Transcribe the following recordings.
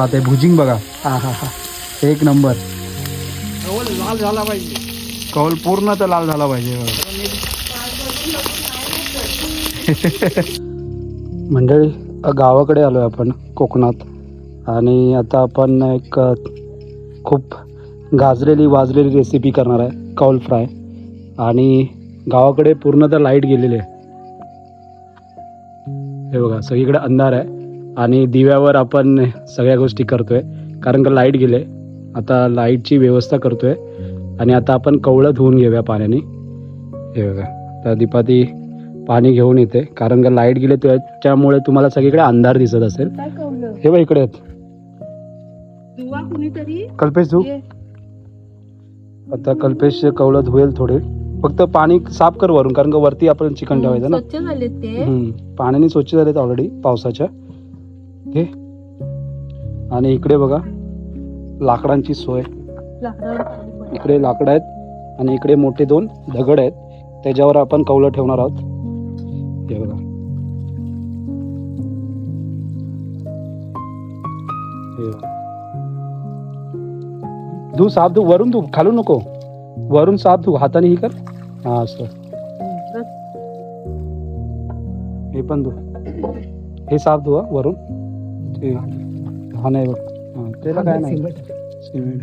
ते भुजिंग बघा. हा हा हा, एक नंबर. कौल लाल झाला पाहिजे. कौल पूर्ण तर लाल झाला पाहिजे. मंडळी, गावाकडे आलोय आपण कोकणात. आणि आता आपण एक खूप गाजलेली वाजलेली रेसिपी करणार आहे, कौल फ्राय. आणि गावाकडे पूर्ण तर लाईट गेलेली आहे. हे बघा, सगळीकडे अंधार आहे आणि दिव्यावर आपण सगळ्या गोष्टी करतोय, कारण का लाईट गेले. आता लाईटची व्यवस्था करतोय आणि आता आपण कवळं धुवून घेऊया पाण्याने. हे बघा, तर दीपाती पाणी घेऊन येते, कारण का लाईट गेले त्याच्यामुळे तुम्हाला सगळीकडे अंधार दिसत असेल. हे बघ इकडे आहेत. कल्पेश धू. आता कल्पेश कवळं धुवेल थोडे. फक्त पाणी साफ कर वरून, कारण का वरती आपण चिकन ठेवायचं ना. स्वच्छ झाले ते. पाण्याने स्वच्छ झालेत ऑलरेडी पावसाच्या. ओके. आणि इकडे बघा लाकडांची सोय. इकडे लाकडं आहेत आणि इकडे मोठे 2 दगड आहेत, त्याच्यावर आपण कौलं ठेवणार आहोत. हे बघा, हे बघा. धू, साफ धू, वरून धू, खालून नको. वरून साफ धू, हाताने ही कर. हा असं. हे पण धू, हे साफ धुवा वरून. ते हा नाही बघ, हा त्याला काय नाही, सिमेंट.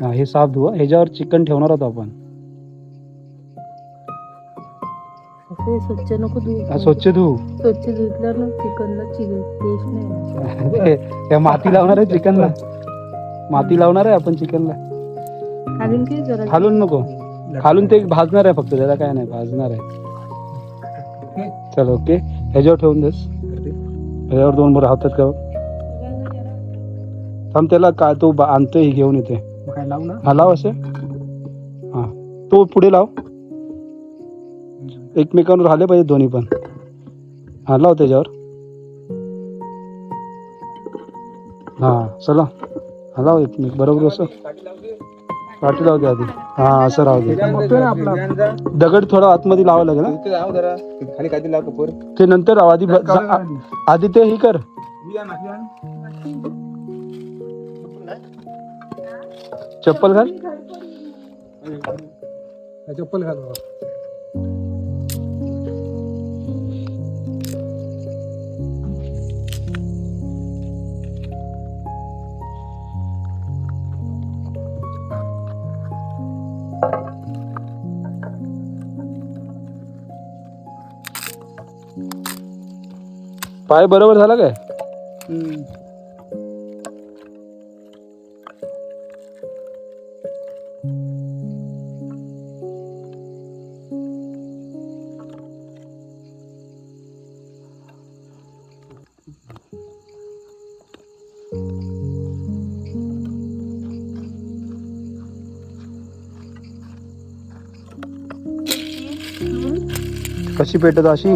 हा हे साफ धुवा. ह्याच्यावर चिकन ठेवणार आहोत आपण. स्वच्छ नको धुवू. स्वच्छ धुवू. स्वच्छ धुतल्यावर ना चिकनला टेस्ट नाही. त्या माती लावणार आहे चिकनला. माती लावणार आहे आपण चिकनला. खालून की जरा खालून नको, खालून ते भाजणार आहे फक्त, त्याला काय नाही, भाजणार आहे. चल ओके. ह्याच्यावर ठेवून देस. ह्याच्यावर 2 बोर हातात का. थांब, त्याला काय तो आणतोय, ही घेऊन येते. काय लावू ना. हा लाव असे. हा तो पुढे लाव, एकमेकांवर आले पाहिजे दोन्ही पण. हा लाव त्याच्यावर. हा चला, हा लाव एकमेक बरोबर. असं काठी लावते आधी. हा असं राहू दे. दगड थोडा आतमध्ये लावावं लागेल ना. खाली काय लाव कपूर. ते नंतर लाव, आधी ते ही कर. चप्पल घाल. चप्पल घाल. पाय बरोबर झाला काय. कशी पेटत अशी.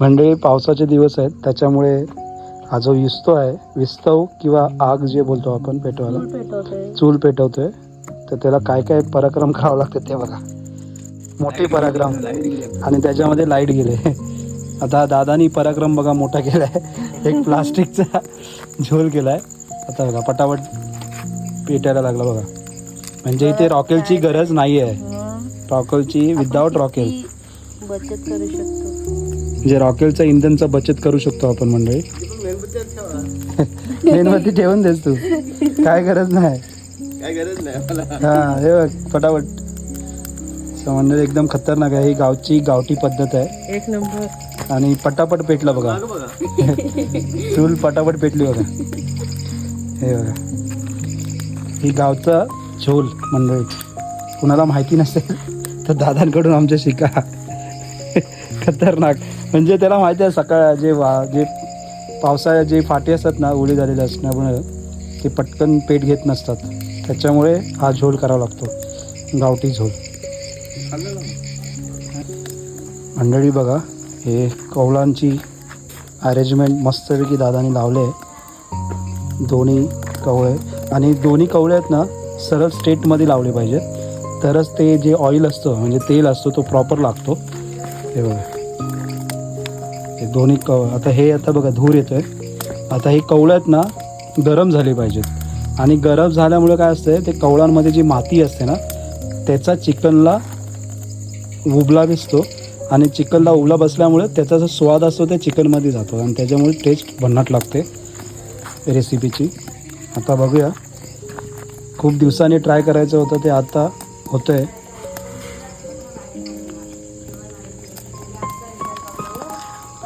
मंडळी, पावसाचे दिवस आहेत, त्याच्यामुळे हा जो विस्तव किंवा आग जे बोलतो आपण पेटवायला, चूल पेटवतोय. तर त्याला काय काय पराक्रम करावं लागतं ते बघा. मोठे पराक्रम. आणि त्याच्यामध्ये लाईट गेले. आता दादानी पराक्रम बघा मोठा केलाय. एक प्लास्टिकचा झोल केलाय. आता बघा पटापट पेटायला लागला बघा. म्हणजे इथे रॉकेलची गरज नाही आहे. रॉकेलची विदाउट रॉकेल बचत करू शकतो. म्हणजे रॉकेलचं इंधनचं बचत करू शकतो आपण मंडळी. मेणबत्ती ठेवून देस तू, काय गरज नाही. हा हे बघ पटापट. मंडळी एकदम खतरनाक आहे. ही गावठी पद्धत आहे. एक नंबर. आणि पटापट पेटला बघा. चूल पटापट पेटली बघा. हे बघा, ही गावचा झोल मंडळी. कुणाला माहिती नसेल तर दादांकडून आमच्या शिका. खतरनाक. म्हणजे त्याला माहिती आहे सकाळ जे पावसाळ्यात जे फाटे असतात ना, ओली झालेले असल्यामुळे ते पटकन पेट घेत नसतात. त्याच्यामुळे हा झोल करावा लागतो, गावठी झोल. मंडळी बघा, हे कौलांची अरेंजमेंट मस्तपैकी दादानी लावले आहे. दोन्ही कवळे, आणि दोन्ही कवळे आहेत ना सरळ स्ट्रेटमध्ये लावले पाहिजेत. तरच ते जे ऑइल असतं म्हणजे तेल असतो तो प्रॉपर लागतो. हे बघा हे दोन्ही आता हे आता बघा धूर येतोय. आता हे कवळं आहेत ना गरम झाले पाहिजेत आणि गरम झाल्यामुळे काय असतं ते कवळांमध्ये जी माती असते ना त्याचा चिकनला उबला दिसतो आणि चिकनला उबला बसल्यामुळे त्याचा जो स्वाद असतो ते चिकनमध्ये जातो आणि त्याच्यामुळे टेस्ट भन्नाट लागते रेसिपीची. आता बघूया, खूप दिवसांनी ट्राय करायचं होतं ते आता होतं आहे.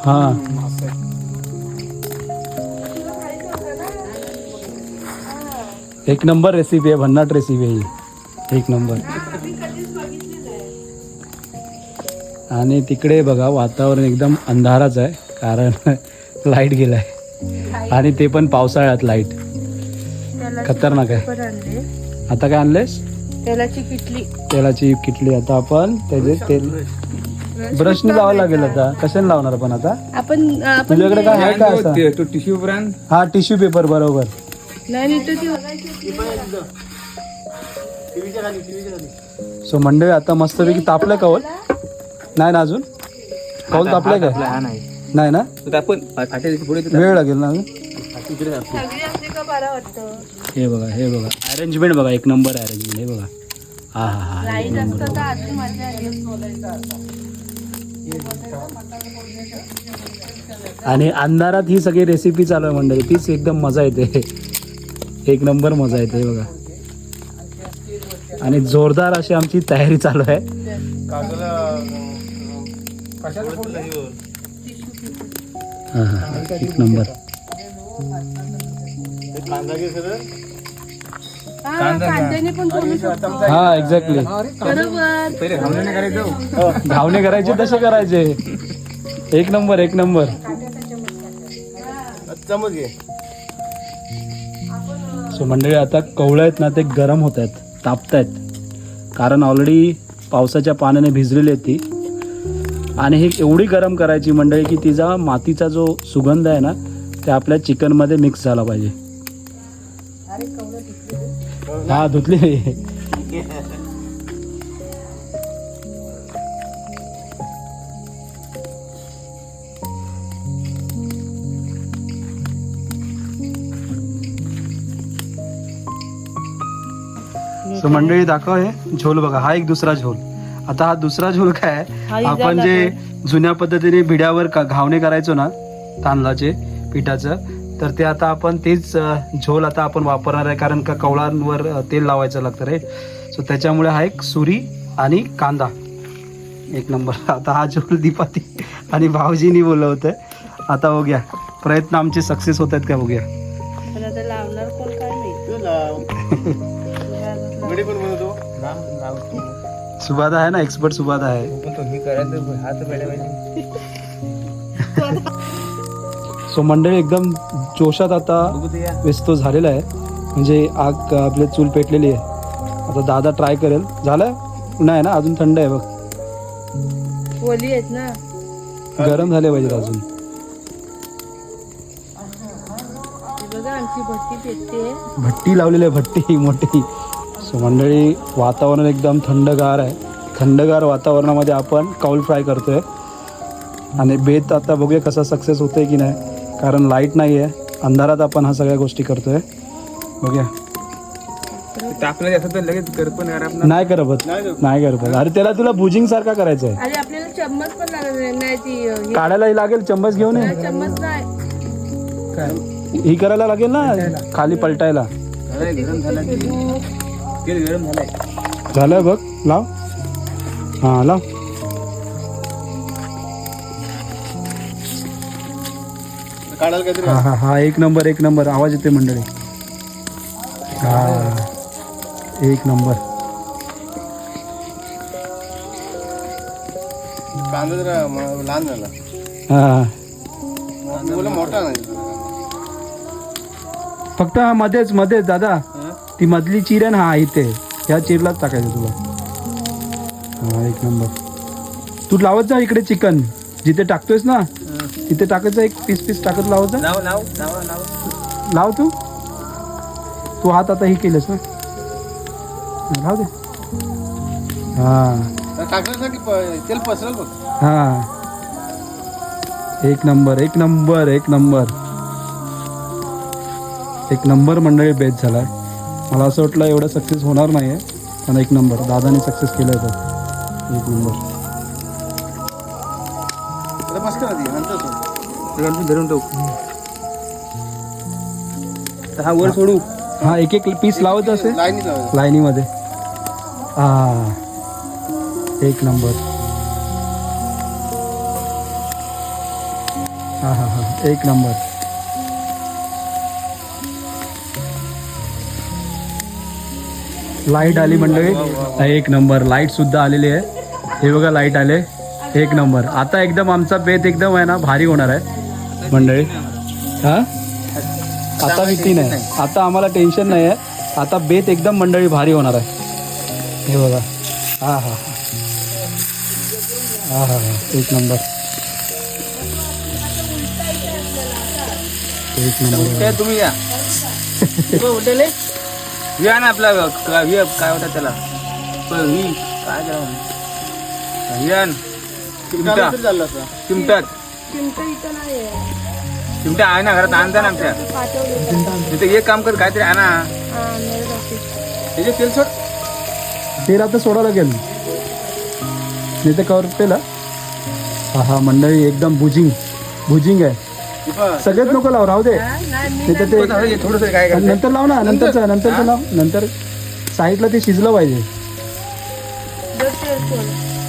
हां एक नंबर रेसिपी आहे, भन्नाट रेसिपी आहे ही, एक नंबर. आणि तिकडे बघा वातावरण एकदम अंधाराच आहे कारण लाईट गेलाय आणि ते पण पावसाळ्यात लाईट खतरनाक आहे. आता काय आणलेस? तेलाची किटली. तेलाची किटली. आता आपण त्याचे तेल ब्रशने लावायला लागेल. आता कशाने लावणार आपण आता? आपण तुझ्याकडे काय आहे का असं? तो टिश्यू ब्रँड. हा टिश्यू पेपर बरोबर. नाही सो मंडळी आता मस्तपैकी तापलं कौल? नाही ना अजून कौल तापलंय काय? नाही ना, वेळ लागेल ना अजून. हे बघा हे बघा अरेंजमेंट बघा, एक नंबर अरेंजमेंट. हे बघा हा हा हा एक नंबर. आणि अंधारात ही सगळी रेसिपी चालू आहे मंडळी, तीच एकदम मजा येते, एक नंबर मजा येते. हे बघा आणि जोरदार अशी आमची तयारी चालू आहे. हा हा एक नंबर. हा एक्झॅक्टली, घावणे करायचे तसे करायचे. एक नंबर एक नंबर. सो मंडळी आता कवळं आहेत ना ते गरम होत आहेत, तापत आहेत, कारण ऑलरेडी पावसाच्या पाण्याने भिजलेली आहेत ती. आणि हे एवढी गरम करायची मंडळी की तिचा मातीचा जो सुगंध आहे ना ते आपल्या चिकनमध्ये मिक्स झाला पाहिजे. हा धुतली. सो मंडळी दाखव हे झोल बघा, हा एक दुसरा झोल. आता हा दुसरा झोल काय आहे, आपण जे जुन्या पद्धतीने भिड्यावर घावणे करायचो ना तांदळाचे पिठाचं, तर ते आता आपण तेच झोल आता आपण वापरणार आहे कारण का कवळांवर तेल लावायचं लागतं रे. सो त्याच्यामुळे हा एक सुरी आणि कांदा एक नंबर. आता हा झोल दीपाती आणि भाऊजींनी बोलवतंय. आता बघूया प्रयत्न आमचे सक्सेस होत आहेत का बघूया. लावणार कोण काय नाही. सुबादा आहे ना, एक्सपर्ट सुबादा आहे. सो मंडळी एकदम जोशात आता व्यस्त झालेला आहे, म्हणजे आग आपली चूल पेटलेली आहे. आता दादा ट्राय करेल. झालं नाही ना अजून, थंड आहे बघ. ओली आहेत ना, गरम झाले पाहिजेत अजून. बघा आमची भट्टी पेटते, भट्टी लावलेली आहे, भट्टी मोठी. सो मंडळी वातावरण एकदम थंडगार आहे. थंडगार वातावरणामध्ये आपण कौल फ्राय करतोय आणि बेत आता बघूया कसा सक्सेस होतोय की नाही, कारण लाईट नाही आहे, अंधारात आपण हा सगळ्या गोष्टी करतोय. बघूया नाही करपत, नाही करपत. अरे त्याला तुला बुजिंग सारखा करायचं आहे. अरे आपल्याला चम्मच पण लागत नाही, ती काढायला लागेल, चम्मच घेऊन ये. चम्मच नाही, ही करायला लागेल ना खाली पलटायला. झालंय बघ, लाव. हा लाव. हा हा हा एक नंबर एक नंबर. आवाज येते मंडळी. हा एक नंबर. कांदा जरा लहान झाला, हा मोठा नाही. फक्त हा मध्येच मध्येच दादा, ती मधली चिर आहे ना, हा इथे ह्या चिरलाच टाकायचं तुला. हा एक नंबर. तू लावत जा इकडे चिकन जिथे टाकतोयस ना तिथे टाकायचं, एक पीस पीस टाकत लावत जा. लाव तू हात आता ही केलंस ना, लाव दे. हा टाकण्यासाठी तेल पसरल बघ. हा एक नंबर एक नंबर एक नंबर एक नंबर मंडळी बेस्ट झालाय. मला असं वाटलं एवढं सक्सेस होणार नाही आहे, पण एक नंबर दादाने सक्सेस केलं होतं. एक नंबर. आता बस करा ती नंतर सोड. धरून ठेवू. हा वर सोडू. हा एक एक पीस लावत असे लाईनीत लावायचं. लाईनीमध्ये. हा एक नंबर. हा हा हा एक नंबर. लाईट आली मंडळी. एक नंबर लाईट सुद्धा आलेली आहे. हे बघा लाईट आले. एक नंबर. आता एकदम आमचा बेत एकदम आहे ना भारी होणार आहे मंडळी. हा आता भीती नाही, आता आम्हाला टेन्शन नाही आहे. आता बेत एकदम मंडळी भारी होणार आहे. हे बघा. हा हा हा हा हा एक नंबर एक नंबर. काय तुम्ही या. उठले या ना आपला काय होता त्याला काय चिमटा कालच झालं असं. चिमटा चिमटा इथं नाही आहे. चिमटा आहे ना घरात आणता ना आमच्या पाठवले. तिथे एक काम कर काहीतरी आणा. हा मेरे ऑफिस. त्याचे तेल सोड. तेल आता सोडा लागेल नाही तर कवर पेला. हा हा मंडळी एकदम भुजिंग भुजिंग आहे. सगळेच नको लाव राहू दे. नाही तर ते थोडस काय करायचं नंतर लाव ना. नंतरचं लाव. नंतर साईडला ते शिजलं पाहिजे.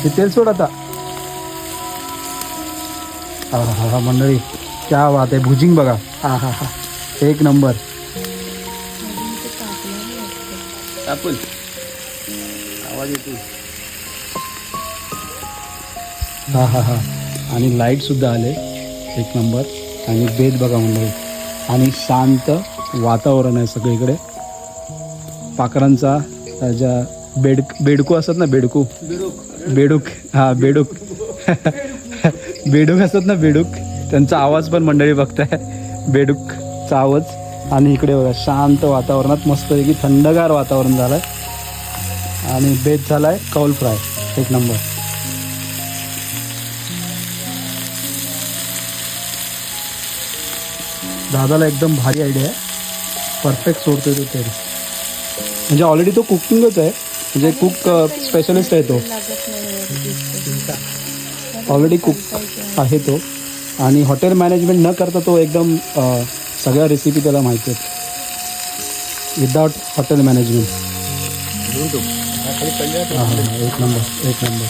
ते तेल सोड आता. हा हा हा मंडळी क्या बात आहे. भुजिंग बघा. हा हा हा एक नंबर. आपण आवाज येतो. हा हा हा आणि लाईट सुद्धा आले. एक नंबर. आणि बेत बघा मंडळी. आणि शांत वातावरण आहे सगळीकडे. पाखरांचा ज्या बेडकू असतात ना बेडूक हा बेडूक बेडूक असतात ना बेडूक, त्यांचा आवाज पण मंडळी बघताय. बेडूकचा आवाज. आणि इकडे बघा शांत वातावरणात मस्तपैकी थंडगार वातावरण झालंय. आणि बेत झालाय कौल फ्राय. एक नंबर. दादाला एकदम भारी आयडिया आहे. परफेक्ट सोडतोय तो तेल. म्हणजे ऑलरेडी तो कुकिंगच आहे, म्हणजे कुक स्पेशलिस्ट आहे तो. ऑलरेडी कुक आहे तो. आणि हॉटेल मॅनेजमेंट न करता तो एकदम सगळ्या रेसिपी त्याला माहिती आहेत विदाउट हॉटेल मॅनेजमेंट. हां हां एक नंबर एक नंबर.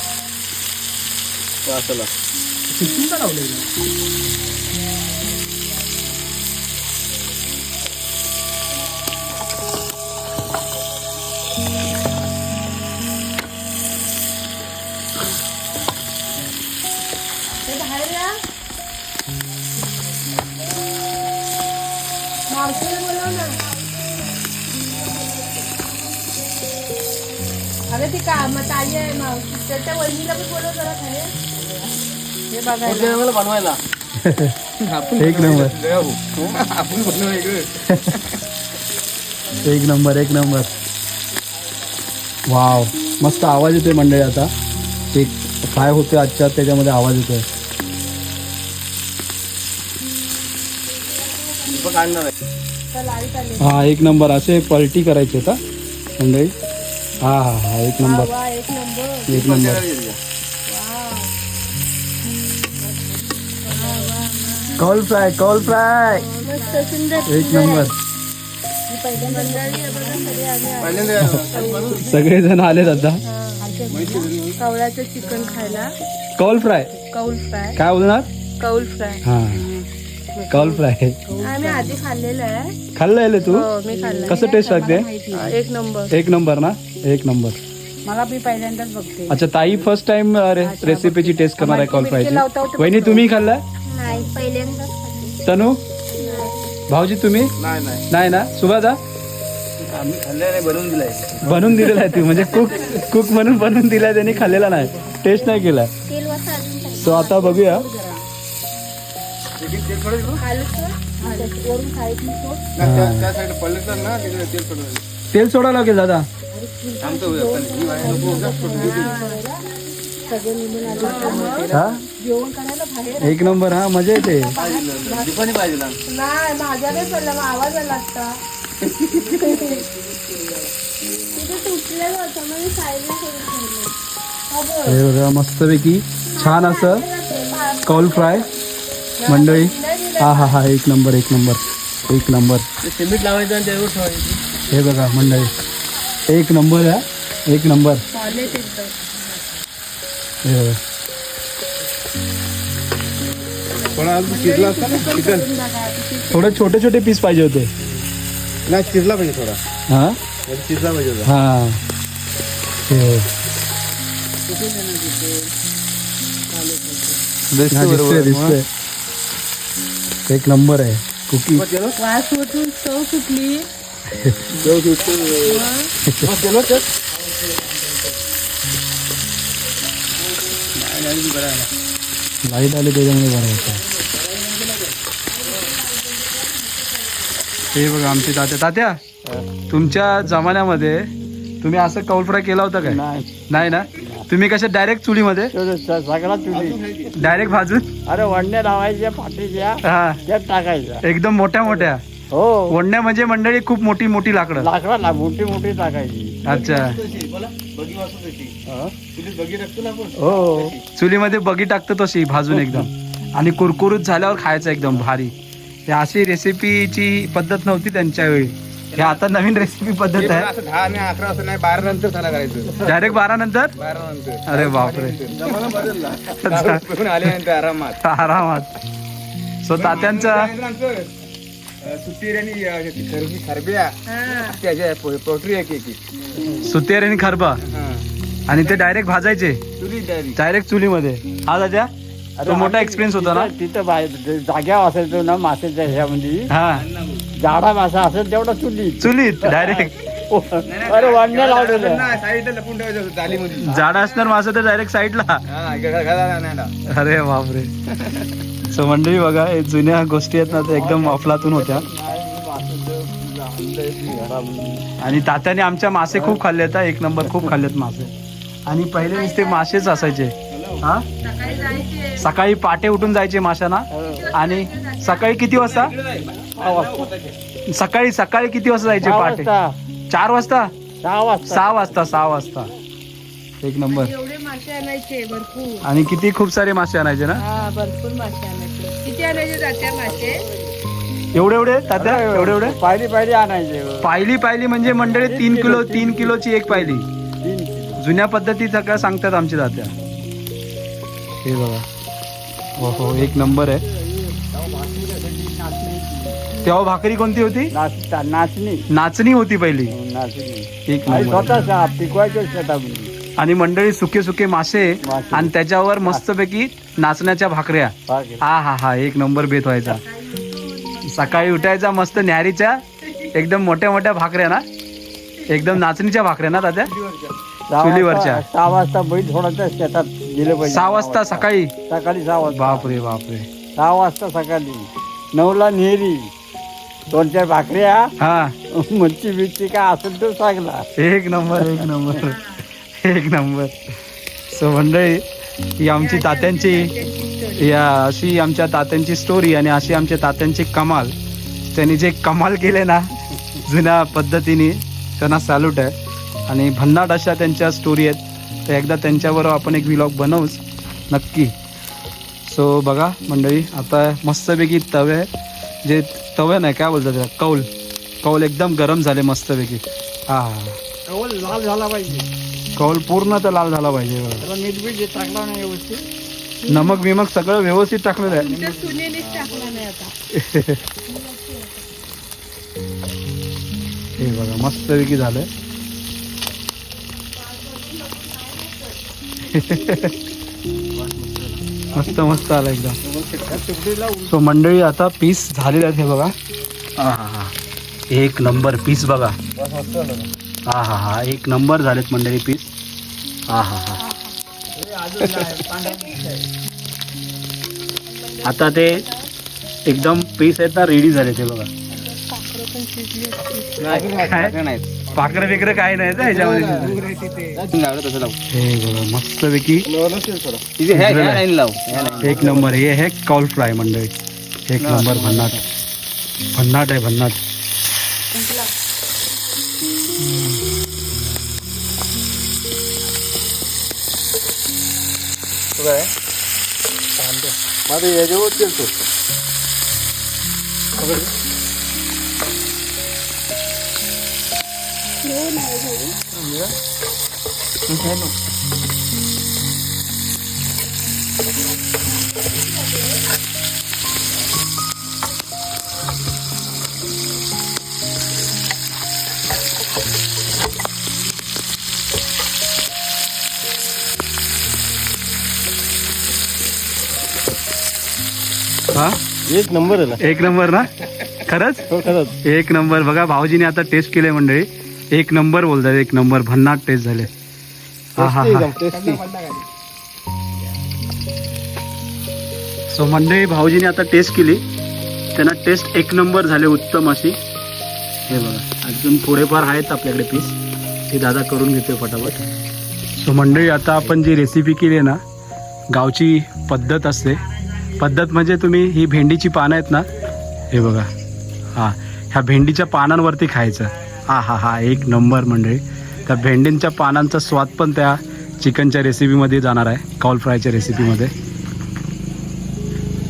अरे ती काम ताई आहे मावशी, त्याच्या वहिनीला पण बोलव जरा खायला. हे बघायला बनवायला एक नंबर आपण बनवू एक नंबर एक नंबर. वाव मस्त आवाज येतोय मंडळी. आता ते काय होते आजच्या त्याच्यामध्ये आवाज येतोय. लाईट आली. हा एक नंबर. असे पलटी करायचे का मंडळी. हा हा हा एक नंबर वा एक नंबर. एक number. Call fry call fry मस्त सुंदर. एक नंबर. पहिल्यांदा सगळेजण आलेत आता कवळ्याचं चिकन खायला. कॉल फ्राय कौल फ्राय. काय बोलणार. कौल फ्राय हा कॉल फ्राय आम्ही आधी खाल्लेलं आहे. खाल्लं तू. हो मी खाल्लं. कसं टेस्ट लागते. एक नंबर. एक नंबर ना एक नंबर. मला मी पहिल्यांदाच बघते. अच्छा ताई फर्स्ट टाइम रेसिपीची टेस्ट करणार आहे कॉल फ्रायची. वहिनी तुम्ही खाल्ला. नाही पहिल्यांदाच. तनू भाऊजी तुम्ही नाही नाही ना. सुभादा आम्ही खाल्लं नाही, बनवून दिलाय. बनवून दिलेला आहे तू म्हणजे कुक म्हणून बनवून दिलाय त्यांनी. खाल्लेला नाही टेस्ट नाही केला. सो आता बघूया. त्या साईड पडले तर ना तिकडे तेल पडलं. तेल सोडावं लागेल दादा. आमचं होय, पण ही बाहेर नको. सगळे निघून आले. हा जेवण करायला बाहेर. एक नंबर. हा मजा येते. दीपानी पाहिजे ना. नाही माझा नाही पडला मग आवाज आला असता. तिथे तुटलेलं होतं मग मी साईडला करून ठेवलं. हे बघा मस्तपैकी छान असं कौल फ्राय मंडळी. हा हा हा एक नंबर एक नंबर एक नंबर. सिमेंट लावायचं आणि त्यावर ठेवायचं. हे बघा मंडळी एक नंबर आहे एक नंबर. चालेल एकदम. हे बघा. पण अजून चिरला असता ना चिकन. थोडे छोटे छोटे पीस पाहिजे होते. नाही चिरला पाहिजे थोडा. हा चिरला पाहिजे होता. हा हे दिसतोय दिसतोय. एक नंबर आहे कुकी. वास उठून चव सुटली. लाईट आली त्याच्यामुळे बरं होतं. हे बघा आमची तात्या. तात्या तुमच्या जमान्यामध्ये तुम्ही असं कौल फ्राय केला होता काय? नाही ना. तुम्ही कशा डायरेक्ट चुलीमध्ये सगळा तुझी. डायरेक्ट भाजून. अरे वडण्या लावायच्या पाठीच्या हा त्यात टाकायच्या. एकदम मोठ्या मोठ्या हो वडण्या म्हणजे मंडळी खूप मोठी मोठी लाकडं. लाकडा मोठी मोठी टाकायची. अच्छा. हो चुलीमध्ये बगी टाकतो तशी भाजून एकदम आणि कुरकुरीत झाल्यावर खायचं एकदम भारी. हे अशी रेसिपीची पद्धत नव्हती त्यांच्या वेळी. हे आता नवीन रेसिपी पद्धत आहे. असं 10 आणि 11 असं नाही 12 नंतर खाना करायचं. डायरेक्ट 12 नंतर. 12 नंतर. अरे बापरे. जमाना बदलला. करून आल्यानंतर आरामात. आरामात. सो तात्यांचा सुट्टी आणि खरब्या त्याच्या पोटरी आहे की सुतेर आणि खरबा आणि ते डायरेक्ट भाजायचे डायरेक्ट चुलीमध्ये. हा दादा तो मोठा एक्सपिरियन्स होता ना. तिथं बाहेर जाग्यावर असायचो ना मासेच्या ह्यामध्ये. हा जाडा मासा असेल तेवढा चुली. चुलीत डायरेक्ट. अरे वडण्या लावलेल्या. साईडला लपून ठेवायचं जालीमध्ये. जाडा असणार मासा तर डायरेक्ट साईडला. हा घाला नाही. अरे बापरे. सो मंडळी बघा हे जुन्या गोष्टी आहेत ना त्या एकदम अफलातून होत्या. आणि तात्याने आमच्या मासे खूप खाल्ले आहेत. एक नंबर खूप खाल्लेत मासे. आणि पहिले नुसते मासेच असायचे. हा सकाळी पाटे उठून जायचे माशांना. आणि सकाळी किती वाजता? सकाळी सकाळी किती वाजता जायचे पाटे? 4 वाजता 6 वाजता 6 वाजता 6 वाजता. एक नंबर. एवढे मासे आणायचे भरपूर. आणि किती खूप सारे मासे आणायचे ना. हा भरपूर मासे आणायचे. किती आणायचे जात्या मासे? एवढे एवढे तात्या एवढे एवढे पायरी पायरी आणायचे. पायली पायली म्हणजे मंडळी 3 किलो 3 किलोची एक पायली. 3 किलो. जुन्या पद्धती सगळ्या सांगतात आमची तात्या. हे बघा. हो हो एक नंबर आहे. तेव्हा भाकरी कोणती होती? नाचणी नाचणी होती पहिली. नाचणी एक आणि नंबर. स्वतः पिकवायच्या शेतामध्ये. आणि मंडळी सुके सुके मासे आणि त्याच्यावर मस्तपैकी नाचण्याच्या भाकऱ्या. हा हा हा एक नंबर बेत व्हायचा. सकाळी उठायचा मस्त न्यारीच्या एकदम मोठ्या मोठ्या भाकऱ्या ना. एकदम नाचणीच्या भाकऱ्या ना तात्या. चुलीवरच्या. 6 वाजता बैल थोडाच्या शेतात गेलं पाहिजे. 6 वाजता सकाळी. सकाळी 6 वाजता. बापरे बापरे. 6 वाजता सकाळी. 9ला नेहरी 2-4 भाकऱ्या. हा मच्छी बिच्छी काय असेल तर सांगला. एक नंबर एक नंबर एक नंबर. सो मंडळी ही आमची तात्यांची या अशी आमच्या तात्यांची स्टोरी आणि अशी आमच्या तात्यांची कमाल. त्यांनी जे कमाल केले ना जुन्या पद्धतीने त्यांना सॅल्यूट आहे. आणि भन्नाट अशा त्यांच्या स्टोरी आहेत. तर एकदा त्यांच्याबरोबर आपण एक व्लॉग बनवूच नक्की. सो बघा मंडळी आता मस्तपैकी तवे जे तवे नाही काय बोलतात त्याला कौल कौल एकदम गरम झाले मस्तपैकी. हा लाल झाला पाहिजे. कौल पूर्ण तर लाल झाला पाहिजे. त्याला मीठ बीठ टाकला नाही व्यवस्थित. नमक बिमक सगळं व्यवस्थित टाकलेलं आहे. तुमच्या सुनेनेच टाकला नाही आता. हे बघा मस्तपैकी झालंय. मस्त मस्त आलं एकदम. सो मंडळी आता पीस झालेले आहेत. हे बघा. हा हा हा एक नंबर पीस बघा. हा हा हा एक नंबर झालेत मंडळी पीस. हा हा हा आता ते एकदम पीस आहेत ना रेडी झाले ते बघा. नाही पाखरं बिकर काय नाही ना ह्याच्यामध्ये लावलं तसं लावू हे बघा मस्तपैकी तिथे ह्या लाईन लाव ह्या line. एक नंबर हे आहे कौल फ्राय मंडळी एक नंबर भन्नाट भन्नाट आहे भन्नाट माझं याच्यावर केलतो हा एक नंबर आहे ना एक नंबर ना खरंच हो खरंच एक नंबर बघा भाऊजीने आता टेस्ट केले मंडळी एक नंबर बोलतात एक नंबर भन्नाट टेस्ट झाले हा हा हा टेस्टी सो मंडळी भाऊजीने आता टेस्ट केली त्यांना टेस्ट एक नंबर झाले उत्तम अशी हे बघा अजून थोडेफार आहेत आपल्याकडे पीस ते दादा करून घेतोय पटापट सो मंडळी आता आपण जी रेसिपी केली आहे ना गावची पद्धत असते पद्धत म्हणजे तुम्ही ही भेंडीची पानं आहेत ना हे बघा हां ह्या भेंडीच्या पानांवरती खायचं हा हा हा एक नंबर मंडळी त्या भेंडींच्या पानांचा स्वाद पण त्या चिकनच्या रेसिपीमध्ये जाणार आहे कौल फ्रायच्या रेसिपीमध्ये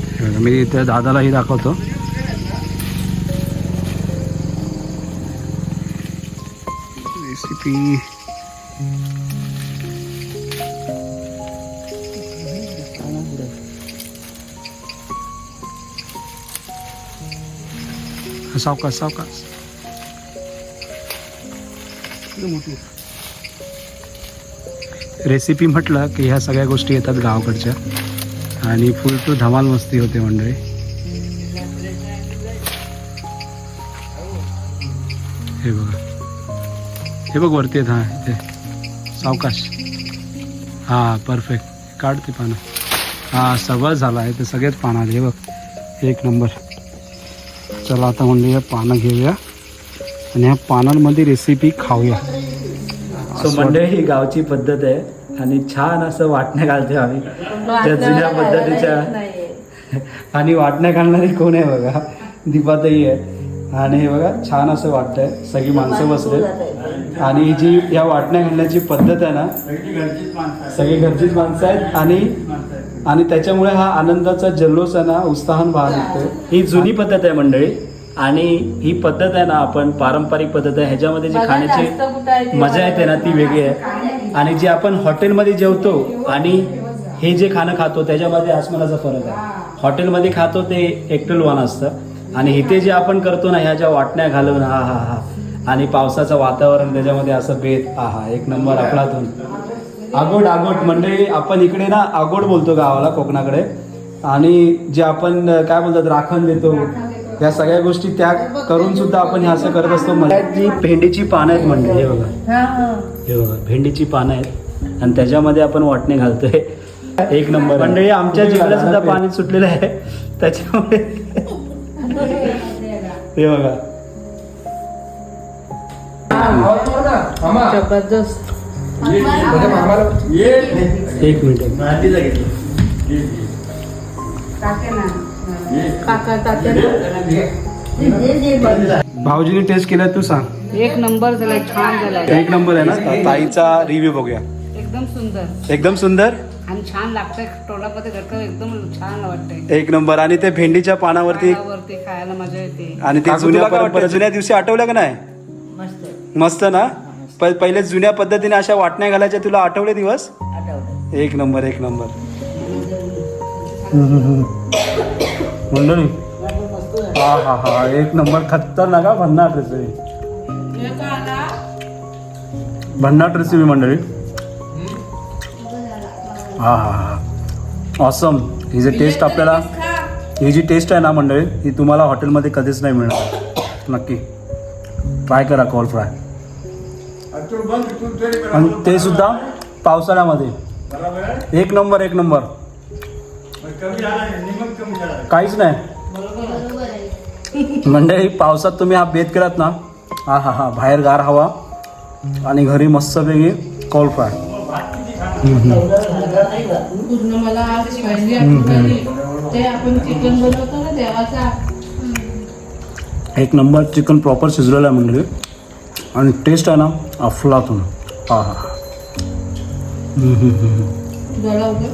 हे बघा मी त्या दादालाही दाखवतो रेसिपी सावकाश सावकाश रेसिपी म्हटलं की ह्या सगळ्या गोष्टी येतात गावाकडच्या आणि फुल टू धमाल मस्ती होते मंडळी हे बघा हे बघ वरती आहेत हां इथे सावकाश हां परफेक्ट काढते पानं हां सगळं झालं आहे ते सगळेच पानं आले हे बघ एक नंबर चला आता म्हणलं या पानं घेऊया आणि ह्या पानांमध्ये रेसिपी खाऊया सो मंडळी ही गावची पद्धत आहे आणि छान असं वाटण्या घालते आम्ही त्या जुन्या पद्धतीच्या आणि वाटण्या घालणारी कोण आहे बघा दीपाताई आहे आणि हे बघा छान असं वाटतंय सगळी माणसं बसलेत आणि जी या वाटण्या घालण्याची पद्धत आहे ना सगळी घरचीच माणसं आहेत आणि त्याच्यामुळे हा आनंदाचा जल्लोष आहे ना उत्साहान बाहेर निघतो ही जुनी पद्धत आहे मंडळी आणि ही पद्धत आहे ना आपण पारंपरिक पद्धत आहे ह्याच्यामध्ये जी खाण्याची मजा येते ना ती वेगळी आहे आणि जी आपण हॉटेलमध्ये जेवतो आणि हे जे खाणं खातो त्याच्यामध्ये आसमानाचा फरक आहे हॉटेलमध्ये खातो ते एकटलवान असतं आणि इथे जे आपण करतो ना ह्या ज्या वाटण्या घालून हा हा हा आणि पावसाचं वातावरण त्याच्यामध्ये असं बेत हा हा एक नंबर अफलातून आगोट आगोट मंडळी आपण इकडे ना आगोट बोलतो गावाला कोकणाकडे आणि जे आपण काय बोलतात राखण देतो या सगळ्या गोष्टी त्या करून सुद्धा आपण हे असं करत असतो मला जी भेंडीची पानं आहेत मंडळी हे बघा हे बघा भेंडीची पानं आहेत आणि त्याच्यामध्ये आपण वाटणे घालतोय एक नंबर मंडळी आमच्या जिकडे सुद्धा पाणी सुटलेलं आहे त्याच्यामुळे हे बघा जबरदस्त एक मिनिट भाऊजीने टेस्ट केला तू सांग एक नंबर झालाय छान झालाय एक नंबर आहे ना ताईचा रिव्ह्यू बघूया एकदम सुंदर एकदम सुंदर आणि छान लागतंय तोंडामध्ये घरकर एकदम छान वाटतंय एक नंबर आणि ते भेंडीच्या पानावरती वरती खायला मजा येते आणि ते जुन्या परंपरा जुन्या दिवशी आठवलं का नाही मस्त मस्त ना पहिले जुन्या पद्धतीने अशा वाटण्या घालायच्या तुला आठवले दिवस एक नंबर एक नंबर मंडळी हा हा हा एक नंबर खतरनाक भन्नाट रेसिपी भन्नाट रेसिपी मंडळी हा हा हा ऑसम ही जी टेस्ट आपल्याला ही जी टेस्ट आहे ना मंडळी ही तुम्हाला हॉटेलमध्ये कधीच नाही मिळणार नक्की ट्राय करा कॉल फ्राय आणि ते सुद्धा पावसाळ्यामध्ये एक नंबर एक नंबर काहीच नाही मंडळी पावसात तुम्ही हा बेत केलात ना हा हा हा बाहेर गार हवा आणि घरी मस्तपैकी कॉल फ्राय. पूर्ण मला आज पहिली आठवण आली. ते आपण चिकन बनवतो ना देवाचा, एक नंबर चिकन प्रॉपर शिजलेलं आहे मंडळी. आणि टेस्ट आहे ना अफलातून. हा हा. जळवलं.